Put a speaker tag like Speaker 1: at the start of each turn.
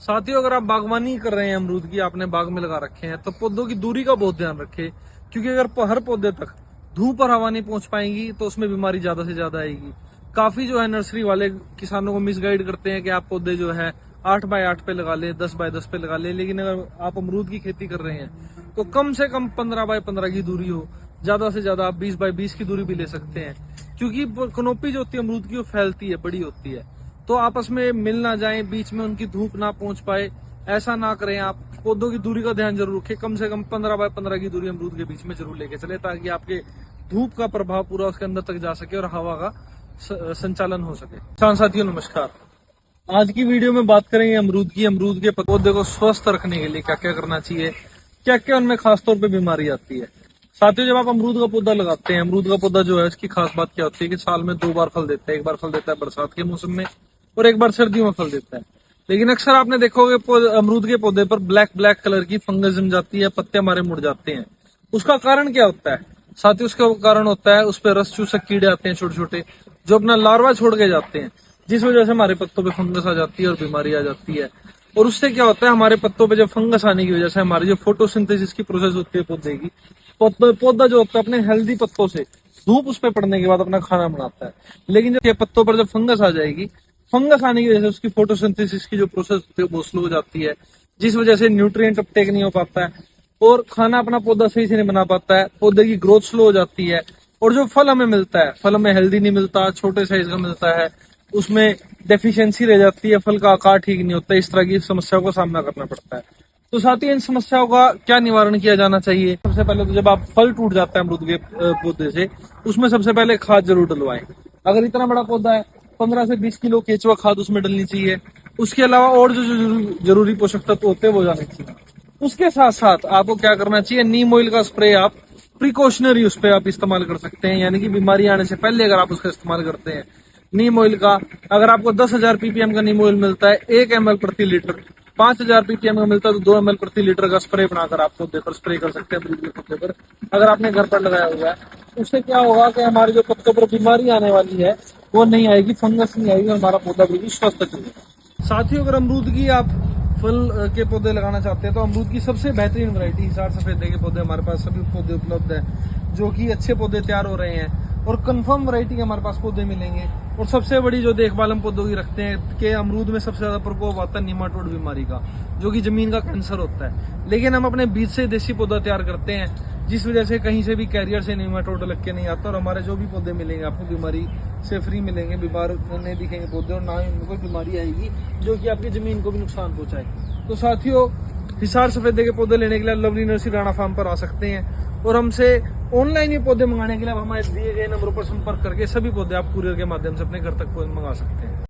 Speaker 1: साथियों, अगर आप बागवानी कर रहे हैं अमरूद की, आपने बाग में लगा रखे हैं, तो पौधों की दूरी का बहुत ध्यान रखें। क्योंकि अगर हर पौधे तक धूप और हवा नहीं पहुंच पाएंगी तो उसमें बीमारी ज्यादा से ज्यादा आएगी। काफी जो है नर्सरी वाले किसानों को मिसगाइड करते हैं कि आप पौधे जो है 8x8 पे लगा ले, 10x10 पे लगा ले। लेकिन अगर आप अमरूद की खेती कर रहे हैं तो कम से कम 15x15 की दूरी हो, ज्यादा से ज्यादा आप 20x20 की दूरी भी ले सकते हैं। क्योंकि कनोपी जो होती है अमरूद की, वो फैलती है, बड़ी होती है, तो आपस में मिल ना जाए, बीच में उनकी धूप ना पहुंच पाए, ऐसा ना करें। आप पौधों की दूरी का ध्यान जरूर रखें। कम से कम 15x15 की दूरी अमरूद के बीच में जरूर लेके चले, ताकि आपके धूप का प्रभाव पूरा उसके अंदर तक जा सके और हवा का संचालन हो सके। किसान साथियों नमस्कार। आज की वीडियो में बात करेंगे अमरूद की। अमरूद के पौधे को स्वस्थ रखने के लिए क्या क्या करना चाहिए, क्या क्या उनमें खासतौर पर बीमारी आती है। साथियों, जब आप अमरूद का पौधा लगाते हैं, अमरूद का पौधा जो है उसकी खास बात क्या होती है कि साल में 2 बार फल देता है। एक बार फल देता है बरसात के मौसम में और एक बार सर्दियों में फल देता है। लेकिन अक्सर आपने देखोगे अमरूद के पौधे पर ब्लैक ब्लैक कलर की फंगस जम जाती है, पत्ते हमारे मुड़ जाते हैं। उसका कारण क्या होता है साथियों? उसका कारण होता है उस पर रस चूसक कीड़े आते हैं, छोटे छोटे, जो अपना लार्वा छोड़ के जाते हैं, जिस वजह से हमारे पत्तों पे फंगस आ जाती है और बीमारी आ जाती है। और उससे क्या होता है, हमारे पत्तों पे जब फंगस आने की वजह से हमारी जो फोटोसिंथेसिस की प्रोसेस होती है पौधे की, पौधा जो होता है अपने हेल्दी पत्तों से धूप उस पर पड़ने के बाद अपना खाना बनाता है। लेकिन जब पत्तों पर जब फंगस आ जाएगी, फंगस आने की वजह से उसकी फोटोसिंथेसिस की जो प्रोसेस होती है वो स्लो हो जाती है, जिस वजह से न्यूट्रिएंट अपटेक नहीं हो पाता है और खाना अपना पौधा सही से नहीं बना पाता है। पौधे की ग्रोथ स्लो हो जाती है और जो फल हमें मिलता है, फल हमें हेल्दी नहीं मिलता, छोटे साइज का मिलता है, उसमें डेफिशिएंसी रह जाती है, फल का आकार ठीक नहीं होता। इस तरह की समस्याओं का सामना करना पड़ता है। तो साथ ही इन समस्याओं का क्या निवारण किया जाना चाहिए? सबसे पहले तो जब आप फल टूट जाता है अमरूद के पौधे से, उसमें सबसे पहले खाद जरूर डलवाएं। अगर इतना बड़ा पौधा है, 15 से 20 किलो केचुआ खाद उसमें डलनी चाहिए। उसके अलावा और जो जरूरी पोषक तत्व होते हैं वो जाने चाहिए। उसके साथ साथ आपको क्या करना चाहिए, नीम ऑयल का स्प्रे आप प्रिकॉशनरी उस पर आप इस्तेमाल कर सकते हैं। यानी कि बीमारी आने से पहले अगर आप उसका इस्तेमाल करते हैं नीम ऑयल का, अगर आपको 10,000 ppm का नीम ऑयल मिलता है 1 ml प्रति लीटर, 5,000 ppm का मिलता है तो 2 ml प्रति लीटर का स्प्रे बनाकर आप पौधे पर स्प्रे कर सकते हैं। अमरूद के पौधे पर अगर आपने घर पर लगाया हुआ है, उससे क्या होगा कि हमारे जो पत्तों पर बीमारी आने वाली है वो नहीं आएगी, फंगस नहीं आएगी, हमारा पौधा बिल्कुल स्वस्थ चलेगा। साथियों, अगर अमरूद की आप फल के पौधे लगाना चाहते हैं तो अमरूद की सबसे बेहतरीन वैरायटी हिसार सफेदे के पौधे हमारे पास सभी पौधे उपलब्ध है, जो कि अच्छे पौधे तैयार हो रहे हैं और कंफर्म वैरायटी के हमारे पास पौधे मिलेंगे। और सबसे बड़ी जो देखभाल हम पौधों की रखते हैं कि अमरूद में सबसे ज्यादा प्रकोप आता है निमाटोड बीमारी का, जो कि जमीन का कैंसर होता है। लेकिन हम अपने बीज से देसी पौधा तैयार करते हैं, जिस वजह से कहीं से भी कैरियर से निमाटोड लग के नहीं आता और हमारे जो भी पौधे मिलेंगे आपको बीमारी से फ्री मिलेंगे, बीमार नहीं दिखेंगे पौधे और ना ही उनको बीमारी आएगी जो कि आपकी जमीन को भी नुकसान पहुंचाए। तो साथियों, हिसार सफेदे के पौधे लेने के लिए लवली नर्सरी राणा फार्म पर आ सकते हैं और हमसे ऑनलाइन ये पौधे मंगाने के लिए आप हमारे दिए गए नंबरों पर संपर्क करके सभी पौधे आप कुरियर के माध्यम से अपने घर तक मंगा सकते हैं।